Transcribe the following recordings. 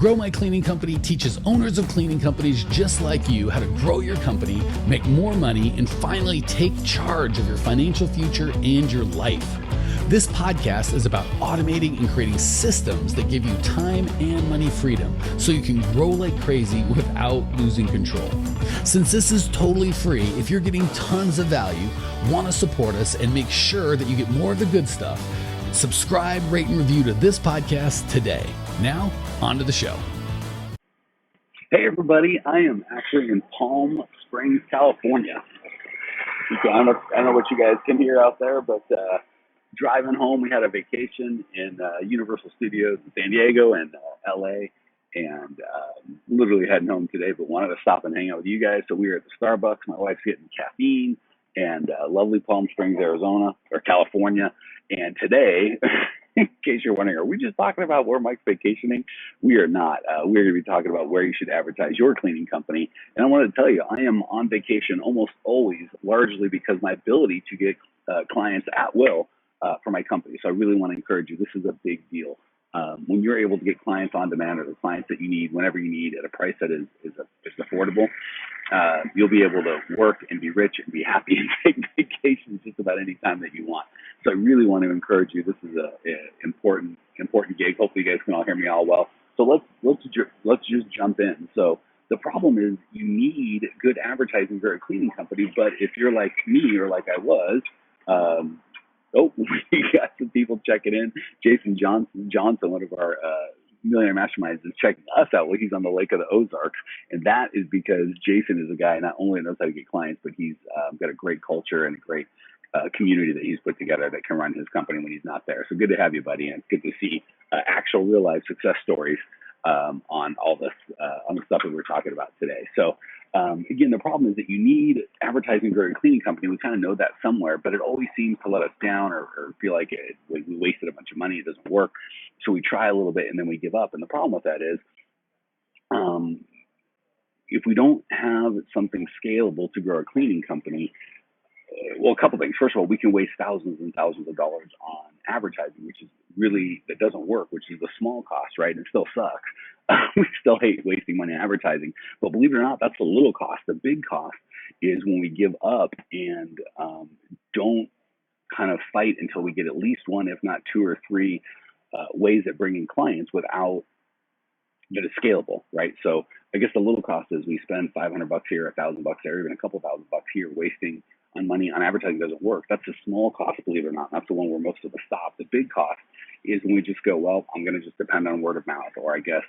Grow My Cleaning Company teaches owners of cleaning companies just like you how to grow your company, make more money, and finally take charge of your financial future and your life. This podcast is about automating and creating systems that give you time and money freedom so you can grow like crazy without losing control. Since this is totally free, if you're getting tons of value, want to support us, and make sure that you get more of the good stuff, subscribe, rate, and review to this podcast today. Now, on to the show. Hey everybody, I am actually in Palm Springs, California. I don't know what you guys can hear out there, but driving home, we had a vacation in Universal Studios in San Diego and LA, and literally heading home today, but wanted to stop and hang out with you guys. So we were at the Starbucks. My wife's getting caffeine, and lovely Palm Springs, Arizona, or California. And today, in case you're wondering, are we just talking about where Mike's vacationing? We are not. We're going to be talking about where you should advertise your cleaning company. And I wanted to tell you, I am on vacation almost always, largely because my ability to get clients at will for my company. So I really want to encourage you. This is a big deal. When you're able to get clients on demand, or the clients that you need whenever you need at a price that is affordable, you'll be able to work and be rich and be happy and take vacations just about any time that you want. So I really want to encourage you. This is an important gig. Hopefully you guys can all hear me all well. So let's just jump in. So the problem is you need good advertising for a cleaning company, but if you're like me or like I was, we got some people checking in. Jason Johnson, one of our millionaire masterminds, is checking us out. Well, he's on the Lake of the Ozarks, and that is because Jason is a guy not only knows how to get clients, but he's got a great culture and a great community that he's put together that can run his company when he's not there. So good to have you, buddy, and it's good to see actual real life success stories on all this on the stuff that we're talking about today. So again, the problem is that you need advertising for a cleaning company. We kind of know that somewhere, but it always seems to let us down or feel like we wasted a bunch of money. It doesn't work. So we try a little bit and then we give up. And the problem with that is if we don't have something scalable to grow a cleaning company, well, a couple things. First of all, we can waste thousands and thousands of dollars on advertising, which is really, that doesn't work, which is the small cost, right? It still sucks. We still hate wasting money on advertising, but believe it or not, that's the little cost. The big cost is when we give up and don't kind of fight until we get at least one, if not two or three ways of bringing clients without that is scalable, right? So I guess the little cost is we spend $500 here, $1,000 there, even a couple $1,000 here, wasting on money on advertising doesn't work. That's a small cost, believe it or not. That's the one where most of us stop. The big cost is when we just go, well, I'm going to just depend on word of mouth, or I guess,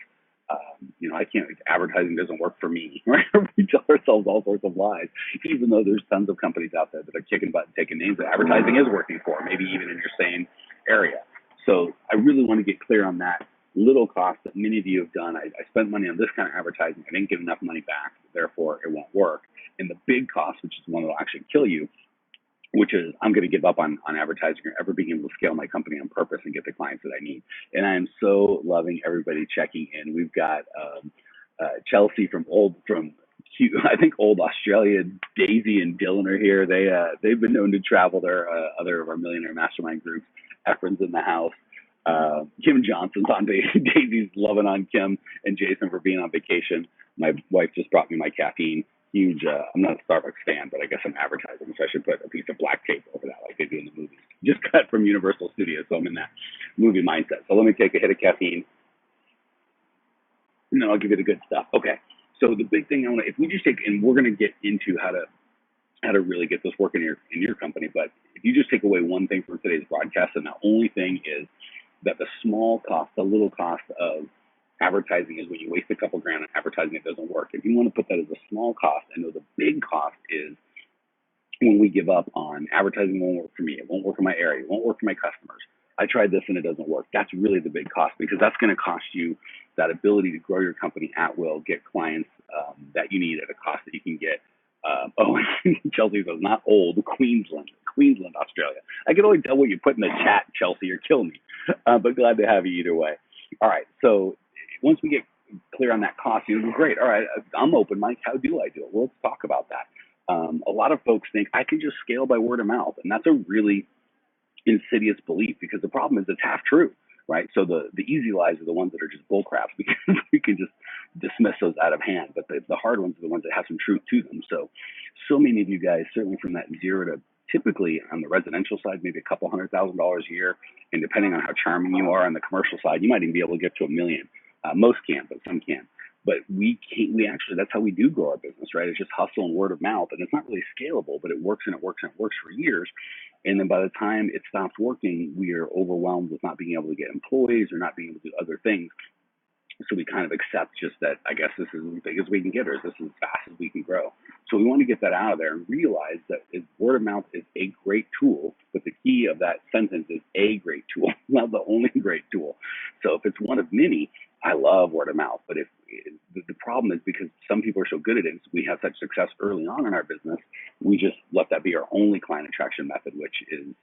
I can't, advertising doesn't work for me, right? We tell ourselves all sorts of lies, even though there's tons of companies out there that are kicking butt and taking names that advertising is working for, maybe even in your same area. So I really want to get clear on that little cost that many of you have done. I spent money on this kind of advertising. I didn't get enough money back, therefore it won't work. And the big cost, which is the one that will actually kill you, which is I'm going to give up on advertising or ever being able to scale my company on purpose and get the clients that I need. And I am so loving everybody checking in. We've got Chelsea from old Australia. Daisy and Dylan are here. They've been known to travel. They're other of our millionaire mastermind groups. Efren's in the house. Kim Johnson's on vacation. Daisy's loving on Kim and Jason for being on vacation. My wife just brought me my caffeine. Huge. I'm not a Starbucks fan, but I guess I'm advertising, so I should put a piece of black tape over that like they do in the movies. Just cut from Universal Studios, so I'm in that movie mindset. So let me take a hit of caffeine, and then I'll give you the good stuff. Okay. So the big thing if we just take, and we're going to get into how to really get this working in your company, but if you just take away one thing from today's broadcast, and the only thing is that the little cost of advertising is when you waste a couple grand on advertising, it doesn't work. If you want to put that as a small cost, I know the big cost is when we give up on advertising. Won't work for me. It won't work in my area. It won't work for my customers. I tried this and it doesn't work. That's really the big cost, because that's going to cost you that ability to grow your company at will, get clients that you need at a cost that you can get. Chelsea says, not old, Queensland, Australia. I can only tell what you put in the chat, Chelsea. You're killing me. But glad to have you either way. All right. So once we get clear on that cost, you'll be great. All right. I'm open, Mike. How do I do it? Well, let's talk about that. A lot of folks think I can just scale by word of mouth. And that's a really insidious belief, because the problem is it's half true. right? So the easy lies are the ones that are just bull crap because we can just dismiss those out of hand. But the hard ones are the ones that have some truth to them. So many of you guys, certainly from that 0 to typically on the residential side, maybe a couple $100,000 a year. And depending on how charming you are on the commercial side, you might even be able to get to $1 million. Most can't, but some can. But we can't, we actually, that's how we do grow our business, right? It's just hustle and word of mouth. And it's not really scalable, but it works and it works and it works for years. And then by the time it stops working, we are overwhelmed with not being able to get employees or not being able to do other things. So we kind of accept just that, I guess this is as big as we can get, or this is as fast as we can grow. So we want to get that out of there and realize that word of mouth is a great tool, but the key of that sentence is a great tool, not the only great tool. So if it's one of many, I love word of mouth. But if the problem is because some people are so good at it, so we have such success early on in our business, we just let that be our only client attraction method, which is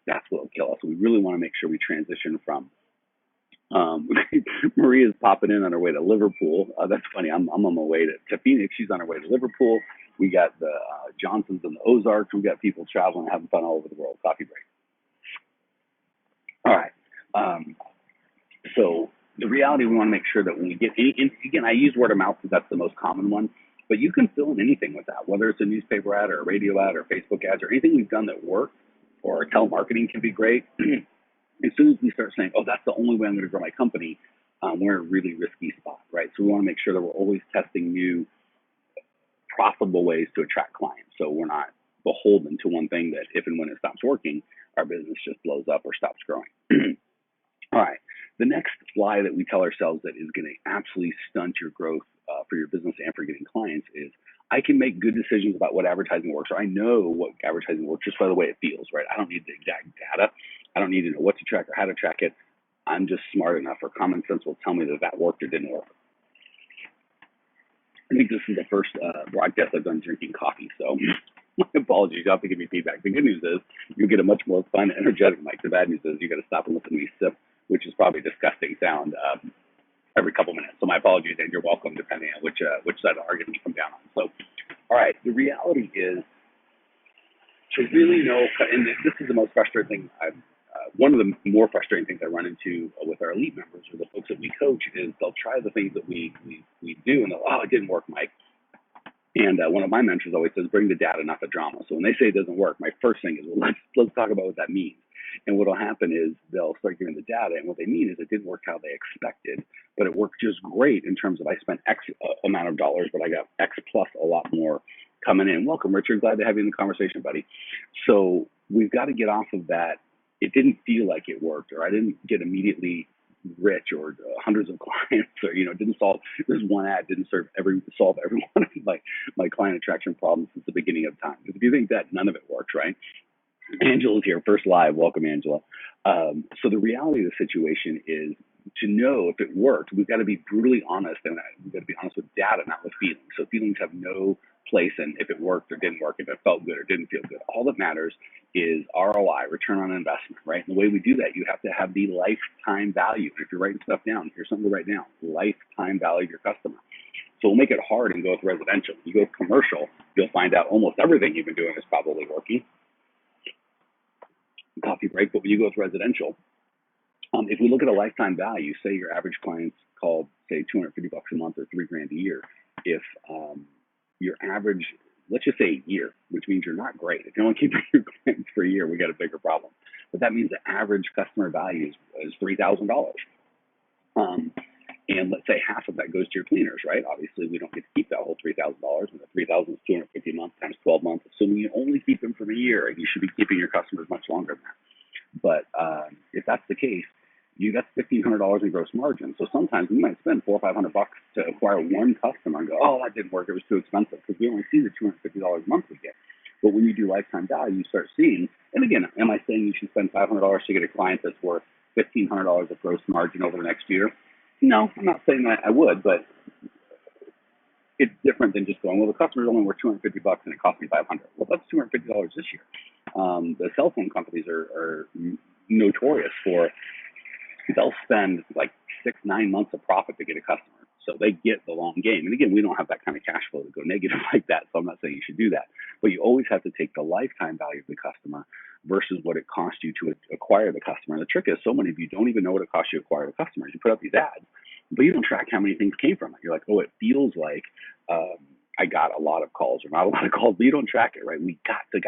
that's what will kill us. So we really want to make sure we transition from Maria's popping in on her way to Liverpool. That's funny. I'm on my way to Phoenix. She's on her way to Liverpool. We got the Johnsons and the Ozarks. We got people traveling, having fun all over the world. Coffee break. All right. So the reality, we want to make sure that when we get, again, I use word of mouth because that's the most common one, but you can fill in anything with that, whether it's a newspaper ad or a radio ad or Facebook ads or anything we've done that works, or telemarketing can be great. As soon as we start saying, oh, that's the only way I'm going to grow my company, we're in a really risky spot, right? So we want to make sure that we're always testing new profitable ways to attract clients. So we're not beholden to one thing that if and when it stops working, our business just blows up or stops growing. All right. The next lie that we tell ourselves that is going to absolutely stunt your growth for your business and for getting clients is, I can make good decisions about what advertising works, or I know what advertising works just by the way it feels, right? I don't need the exact data. I don't need to know what to track or how to track it. I'm just smart enough, or common sense will tell me that worked or didn't work. I think this is the first broadcast I've done drinking coffee, so my apologies. You'll have to give me feedback. The good news is you get a much more fun, energetic mic. The bad news is you got to stop and listen to me sip, which is probably a disgusting sound every couple minutes. So my apologies, and you're welcome, depending on which side of the argument you come down on. So, all right, the reality is to really know, and this is the most frustrating thing one of the more frustrating things I run into with our elite members, or the folks that we coach, is they'll try the things that we do, and they'll, oh, it didn't work, Mike. And one of my mentors always says, bring the data, not the drama. So when they say it doesn't work, my first thing is, well, let's talk about what that means. And what will happen is they'll start giving the data, and what they mean is it didn't work how they expected, but it worked just great in terms of I spent X amount of dollars, but I got X plus a lot more coming in. Welcome, Richard. Glad to have you in the conversation, buddy. So we've got to get off of that. It didn't feel like it worked, or I didn't get immediately rich, or hundreds of clients, or didn't solve this one ad didn't solve every one of my client attraction problems since the beginning of time. Because if you think that, none of it works, right? Angela's here, first live. Welcome, Angela. So the reality of the situation is, to know if it worked, we've got to be brutally honest, and we've got to be honest with data, not with feelings. So feelings have no place in if it worked or didn't work, if it felt good or didn't feel good. All that matters is ROI, return on investment, right? And the way we do that, you have to have the lifetime value. If you're writing stuff down, here's something to write down: lifetime value of your customer. So we'll make it hard and go with residential. You go with commercial, you'll find out almost everything you've been doing is probably working. Coffee break. But when you go with residential, if we look at a lifetime value, say your average client's called, say, $250 a month or $3,000 a year. If your average, let's just say a year, which means you're not great. If you only keep your clients for a year, we got a bigger problem. But that means the average customer value is $3,000. And let's say half of that goes to your cleaners, right? Obviously, we don't get to keep that whole $3,000. And the $3,000 is $250 a month times 12 months. Assuming you only keep them for a year, and you should be keeping your customers much longer than that. But if that's the case, that's $1,500 in gross margin. So sometimes we might spend $400 or $500 to acquire one customer and go, oh, that didn't work. It was too expensive, because we only see the $250 a month we get. But when you do lifetime value, you start seeing, and again, am I saying you should spend $500 to get a client that's worth $1,500 of gross margin over the next year? No, I'm not saying that I would, but it's different than just going, well, the customer's only worth $250 and it cost me $500. Well, that's $250 this year. The cell phone companies are notorious for, they'll spend like 6-9 months of profit to get a customer. So they get the long game. And again, we don't have that kind of cash flow to go negative like that. So I'm not saying you should do that. But you always have to take the lifetime value of the customer versus what it cost you to acquire the customer. And the trick is, so many of you don't even know what it costs you to acquire the customers. You put up these ads, but you don't track how many things came from it. You're like, oh, it feels like I got a lot of calls or not a lot of calls, but you don't track it, right? We got to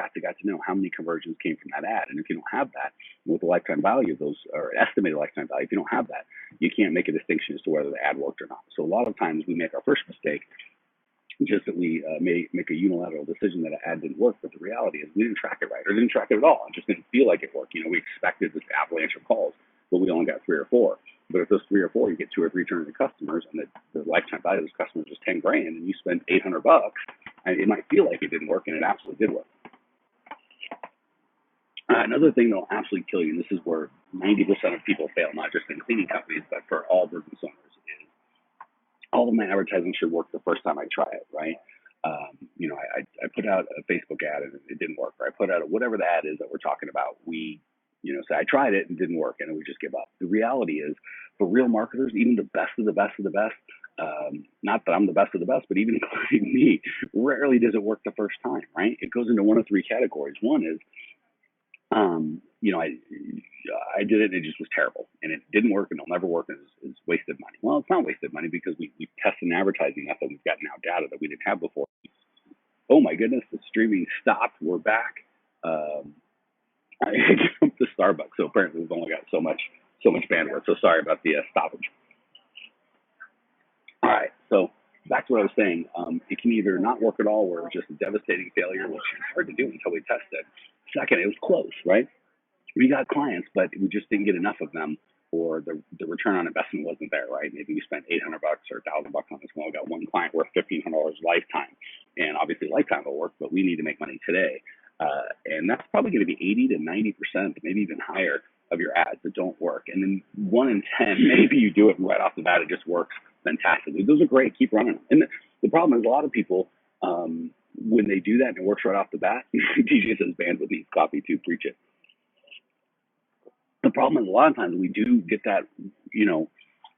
know how many conversions came from that ad. And if you don't have that with the lifetime value of those, or estimated lifetime value, if you don't have that, you can't make a distinction as to whether the ad worked or not. So a lot of times we make our first mistake, just that we may make a unilateral decision that an ad didn't work, but the reality is we didn't track it right, or didn't track it at all. It just didn't feel like it worked. We expected this avalanche of calls, but we only got 3 or 4. But if those 3 or 4, you get 2 or 3 returning customers, and the lifetime value of those customers is $10,000, and you spend $800, and it might feel like it didn't work, and it absolutely did work. Another thing that'll absolutely kill you, and this is where 90% of people fail, not just in cleaning companies, but for all business owners, is all of my advertising should work the first time I try it, right? I put out a Facebook ad and it didn't work, or I put out whatever the ad is that we're talking about. We say I tried it and it didn't work, and we just give up. The reality is, for real marketers, even the best of the best of the best, not that I'm the best of the best, but even including me, rarely does it work the first time, right? It goes into one of 3 categories. One is, I did it and it just was terrible, and it didn't work, and it'll never work, and it's wasted money. Well, it's not wasted money because we've tested an advertising method. We've got now data that we didn't have before. Oh my goodness, the streaming stopped. We're back. I jumped to Starbucks, so apparently we've only got so much bandwidth. So sorry about the stoppage. All right, so back to what I was saying. It can either not work at all, or just a devastating failure, which is hard to do until we test it. Second, it was close, right? We got clients, but we just didn't get enough of them, or the return on investment wasn't there, right? Maybe we spent $800 or $1,000 on this one. We got one client worth $1,500 lifetime, and obviously lifetime will work, but we need to make money today. And that's probably going to be 80 to 90%, maybe even higher, of your ads that don't work. And then 1 in 10, maybe you do it right off the bat, it just works fantastically. Those are great. Keep running them. And the problem is, a lot of people, when they do that and it works right off the bat, DJ says bandwidth needs coffee to preach it. The problem is, a lot of times we do get that,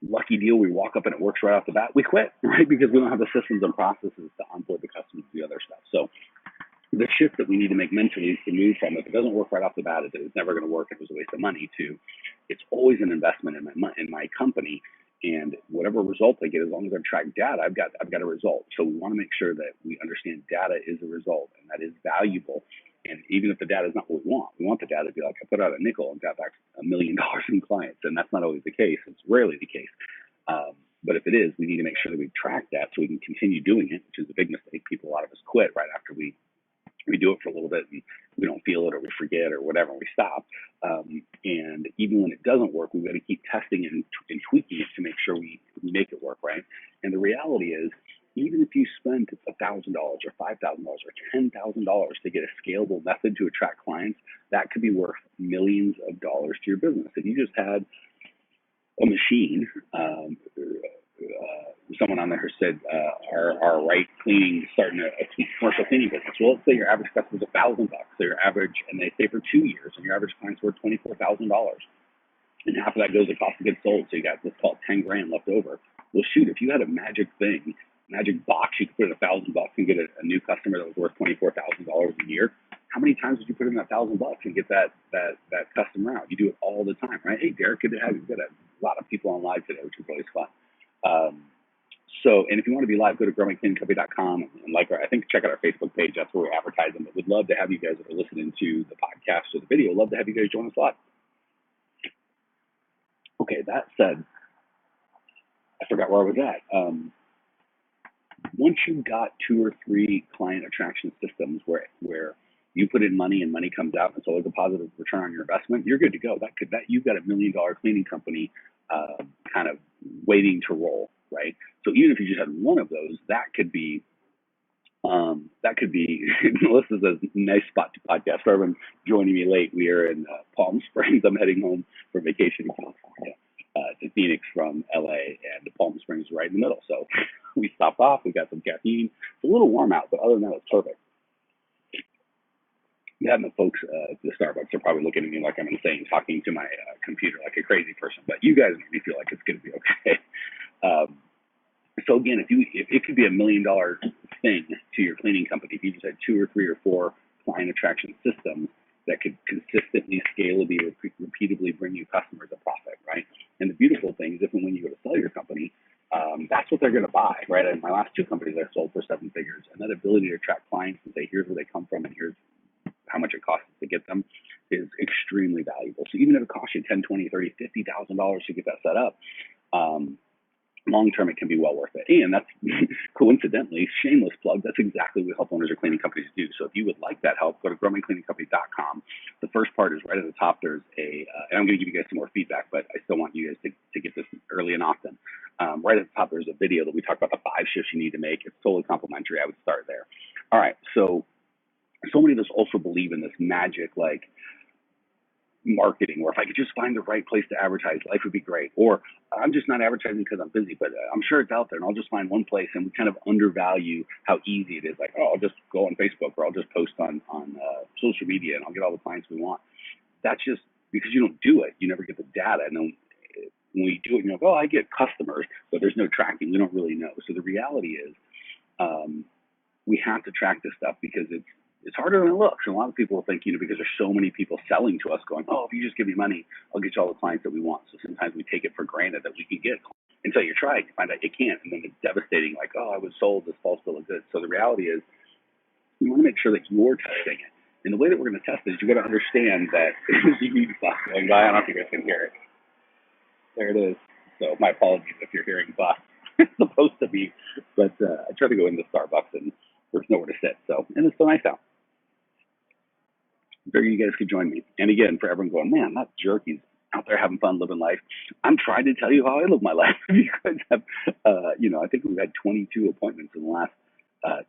lucky deal. We walk up and it works right off the bat. We quit, right? Because we don't have the systems and processes to onboard the customers to the other stuff. So the shift that we need to make mentally is to move from, if it doesn't work right off the bat, it's never going to work, it was a waste of money, to it's always an investment in my company, and whatever result I get, as long as I've tracked data, I've got a result. So we want to make sure that we understand data is a result, and that is valuable. And even if the data is not what we want the data to be like, I put out a nickel and got back $1 million in clients, and that's not always the case. It's rarely the case. But if it is, we need to make sure that we track that so we can continue doing it, which is a big mistake. A lot of us quit right after we do it for a little bit, and we don't feel it, or we forget, or whatever, and we stop. And even when it doesn't work, we've got to keep testing it and tweaking it to make sure we make it work, right? And the reality is, even if you spend $1,000 or $5,000 or $10,000 to get a scalable method to attract clients, that could be worth millions of dollars to your business. If you just had a machine, someone on there said, our right cleaning, starting a commercial cleaning business. Well, let's say your average customer is $1,000. So your average, and they stay for 2 years, and your average client's worth $24,000. And half of that goes to cost of goods sold. So you got, let's call it $10,000 left over. Well, shoot, if you had a magic box, you could put in $1,000 and get a new customer that was worth $24,000 a year. How many times would you put in $1,000 and get that customer out? You do it all the time, right? Hey, Derek, good to have you. We've got a lot of people on live today, which is always fun. And if you want to be live, go to growingcleaningcompany.com and check out our Facebook page. That's where we advertise them. But we'd love to have you guys that are listening to the podcast or the video. Love to have you guys join us live. Okay, that said, I forgot where I was at. Once you've got 2 or 3 client attraction systems where you put in money and money comes out, and it's always a positive return on your investment, you're good to go. You've got $1 million cleaning company kind of waiting to roll, right? So even if you just had one of those, that could be Melissa says, nice spot to podcast. For everyone joining me late, we are in Palm Springs. I'm heading home for vacation in California to Phoenix from LA, and Palm Springs is right in the middle. So we stopped off, we got some caffeine. It's a little warm out, but other than that, it's perfect. Yeah, and the folks at the Starbucks are probably looking at me like I'm insane, talking to my computer like a crazy person. But you guys make me feel like it's going to be okay. So again, if it could be $1 million thing to your cleaning company, if you just had 2 or 3 or 4 client attraction systems that could consistently, scalably, repeatedly bring you customers a profit, right? And the beautiful thing is if and when you go to sell your company, that's what they're going to buy, right? And my last two companies I sold for 7 figures, and that ability to attract clients and say, here's where they come from and here's how much it costs to get them is extremely valuable. So even if it costs you $10, $20, $30, $50,000 to get that set up, long term, it can be well worth it. And that's coincidentally, shameless plug, that's exactly what help owners of cleaning companies do. So if you would like that help, go to growmycleaningcompany.com. The first part is right at the top. There's and I'm going to give you guys some more feedback, but I still want you guys to get this early and often. Right at the top, there's a video that we talk about the 5 shifts you need to make. It's totally complimentary. I would start there. All right. So many of us also believe in this magic, like, marketing, or if I could just find the right place to advertise, life would be great. Or I'm just not advertising because I'm busy, but I'm sure it's out there and I'll just find one place. And we kind of undervalue how easy it is. Like, oh, I'll just go on Facebook or I'll just post on social media and I'll get all the clients we want. That's just because you don't do it. You never get the data. And then when we do it, you're like, oh, I get customers, but there's no tracking. We don't really know. So the reality is we have to track this stuff because it's harder than it looks. And a lot of people think, because there's so many people selling to us going, oh, if you just give me money, I'll get you all the clients that we want. So sometimes we take it for granted that we can get until you try it, you find out you can't. And then it's devastating, like, oh, I was sold this false bill of goods. So the reality is you want to make sure that you're testing it. And the way that we're going to test it is you got to understand that you need bus going by. I don't know if you guys can hear it. There it is. So my apologies if you're hearing bus. It's supposed to be, but I try to go into Starbucks and there's nowhere to sit. So, and it's so nice out. There you guys could join me. And again, for everyone going, man, that jerk, he's out there having fun, living life. I'm trying to tell you how I live my life. You guys have, I think we've had 22 appointments in the last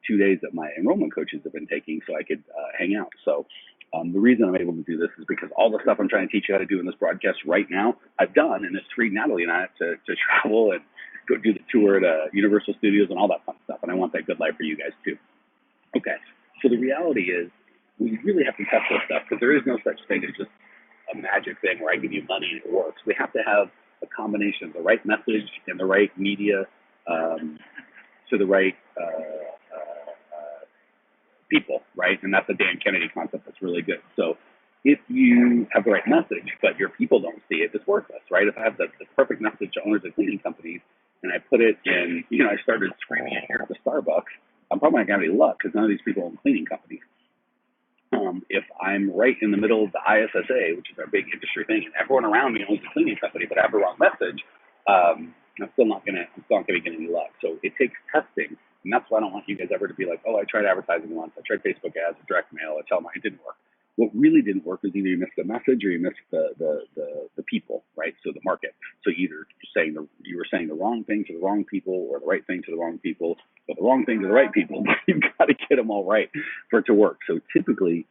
2 days that my enrollment coaches have been taking so I could hang out. So the reason I'm able to do this is because all the stuff I'm trying to teach you how to do in this broadcast right now, I've done, and it's freed Natalie and I to travel and go do the tour at Universal Studios and all that fun stuff. And I want that good life for you guys too. Okay, so the reality is, we really have to test this stuff because there is no such thing as just a magic thing where I give you money and it works. We have to have a combination of the right message and the right media to the right people, right? And that's a Dan Kennedy concept that's really good. So if you have the right message, but your people don't see it, it's worthless, right? If I have the perfect message to owners of cleaning companies and I put it in, I started screaming it here at the Starbucks, I'm probably not going to have any luck because none of these people own cleaning companies. If I'm right in the middle of the ISSA, which is our big industry thing, and everyone around me owns a cleaning company, but I have the wrong message, I'm still not gonna get any luck. So it takes testing, and that's why I don't want you guys ever to be like, oh, I tried advertising once, I tried Facebook ads, direct mail, I tell them it didn't work. What really didn't work is either you missed the message or you missed the people, right? So the market. So either you were saying the wrong thing to the wrong people, or the right thing to the wrong people, or the wrong thing to the right people. You've got to get them all right for it to work. So typically,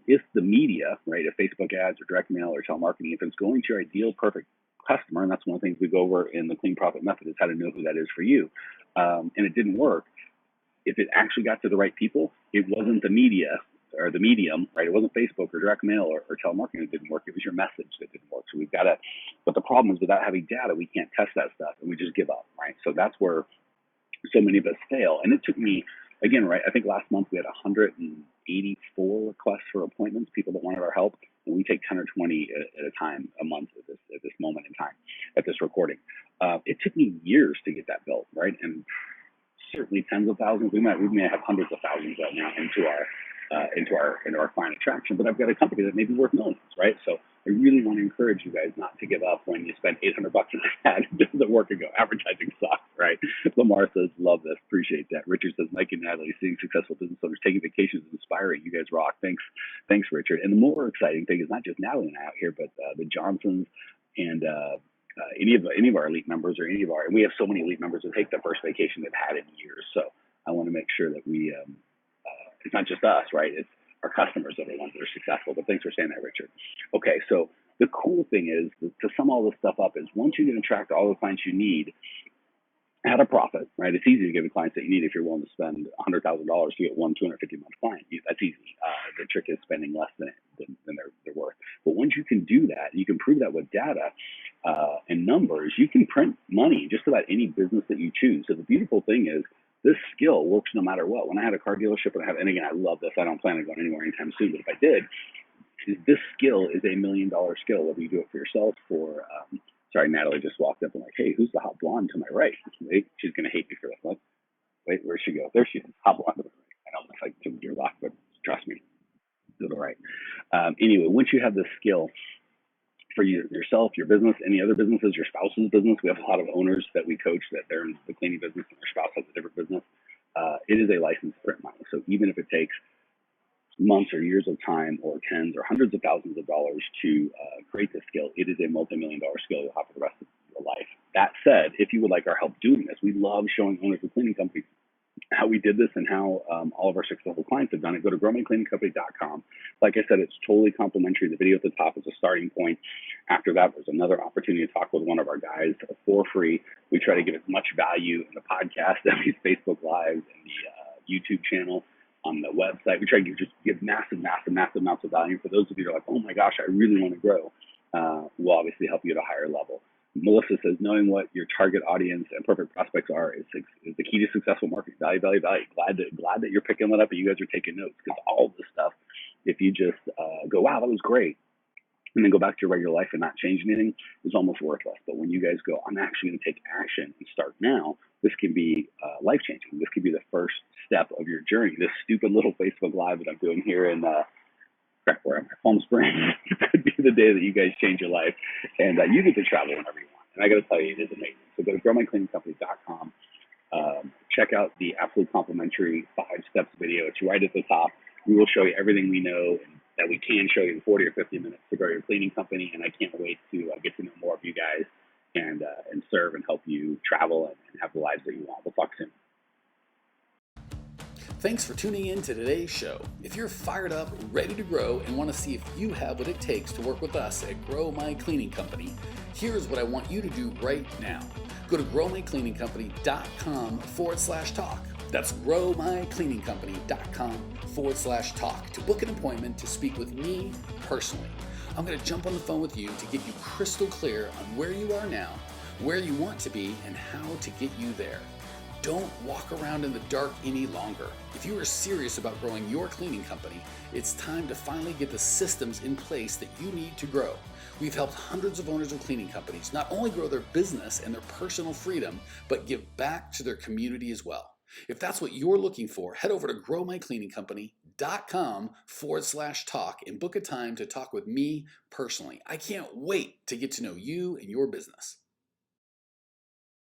if the media, right, if Facebook ads or direct mail or telemarketing, if it's going to your ideal perfect customer, and that's one of the things we go over in the Clean Profit Method is how to know who that is for you, and it didn't work. If it actually got to the right people, it wasn't the media or the medium, right? It wasn't Facebook or direct mail or telemarketing that didn't work. It was your message that didn't work. So we've got to, but the problem is without having data, we can't test that stuff and we just give up, right? So that's where so many of us fail. And it took me, again, right, I think last month we had 184 requests for appointments, people that wanted our help, and we take 10 or 20 at a time a month at this moment in time, at this recording. It took me years to get that built, right? And certainly tens of thousands. We may have hundreds of thousands right now into our client attraction, but I've got a company that may be worth millions, right? So I really want to encourage you guys not to give up when you spend $800 on an ad. It doesn't work and go, advertising sucks, right? Lamar says, love this, appreciate that. Richard says, Mike and Natalie, seeing successful business owners taking vacations is inspiring. You guys rock. Thanks, Richard. And the more exciting thing is not just Natalie and I out here, but the Johnsons and any of our elite members or and we have so many elite members that take the first vacation they've had in years. So I want to make sure that we, it's not just us, right? It's our customers that are the ones that are successful. But thanks for saying that, Richard. Okay, so the cool thing is to sum all this stuff up is once you can attract all the clients you need at a profit, right? It's easy to get the clients that you need if you're willing to spend $100,000 to get one $250-month client. That's easy. The trick is spending less than they're worth. But once you can do that, you can prove that with data and numbers, you can print money just about any business that you choose. So the beautiful thing is this skill works no matter what. When I had a car dealership, and again, I love this. I don't plan on going anywhere anytime soon, but if I did, This skill is $1 million skill, whether you do it for yourself or, sorry, Natalie just walked up and like, hey, who's the hot blonde to my right? Wait, she's going to hate me for this. What? Wait, where'd she go? There she is, hot blonde to the right. I know it looks like to your left, but trust me, to the right. Anyway, once you have this skill for yourself, your business, any other businesses, your spouse's business, we have a lot of owners that we coach that they're in the cleaning business and their spouse has a different business. It is a license to print money. So even if it takes months or years of time or tens or hundreds of thousands of dollars to create this skill, it is a multi-million dollar skill you'll have for the rest of your life. That said, if you would like our help doing this, we love showing owners of cleaning companies how we did this and how all of our successful clients have done it. Go to growmycleaningcompany.com. Like I said, it's totally complimentary. The video at the top is a starting point. After that, there's another opportunity to talk with one of our guys for free. We try to give as much value in the podcast, these Facebook Lives, and the YouTube channel, on the website. We try to give massive amounts of value. For those of you that are like, oh my gosh, I really want to grow, we'll obviously help you at a higher level. Melissa says, knowing what your target audience and perfect prospects are is the key to successful marketing. Value. Glad that you're picking that up and you guys are taking notes, because all this stuff, if you just go, wow, that was great, and then go back to your regular life and not change anything, is almost worthless. But when you guys go, I'm actually going to take action and start now, this can be life-changing. This could be the first step of your journey. This stupid little Facebook Live that I'm doing here in where am I? Palm Springs could be the day that you guys change your life, and you get to travel whenever you want. And I got to tell you, it is amazing. So go to growmycleaningcompany.com. Check out the absolute complimentary 5 steps video. It's right at the top. We will show you everything we know and that we can show you in 40 or 50 minutes to grow your cleaning company. And I can't wait to get to know more of you guys and serve and help you travel and have the lives that you want. We'll talk soon. Thanks for tuning in to today's show. If you're fired up, ready to grow, and want to see if you have what it takes to work with us at Grow My Cleaning Company, here's what I want you to do right now. Go to growmycleaningcompany.com/talk. That's growmycleaningcompany.com/talk to book an appointment to speak with me personally. I'm going to jump on the phone with you to get you crystal clear on where you are now, where you want to be, and how to get you there. Don't walk around in the dark any longer. If you are serious about growing your cleaning company, it's time to finally get the systems in place that you need to grow. We've helped hundreds of owners of cleaning companies not only grow their business and their personal freedom, but give back to their community as well. If that's what you're looking for, head over to growmycleaningcompany.com/talk and book a time to talk with me personally. I can't wait to get to know you and your business.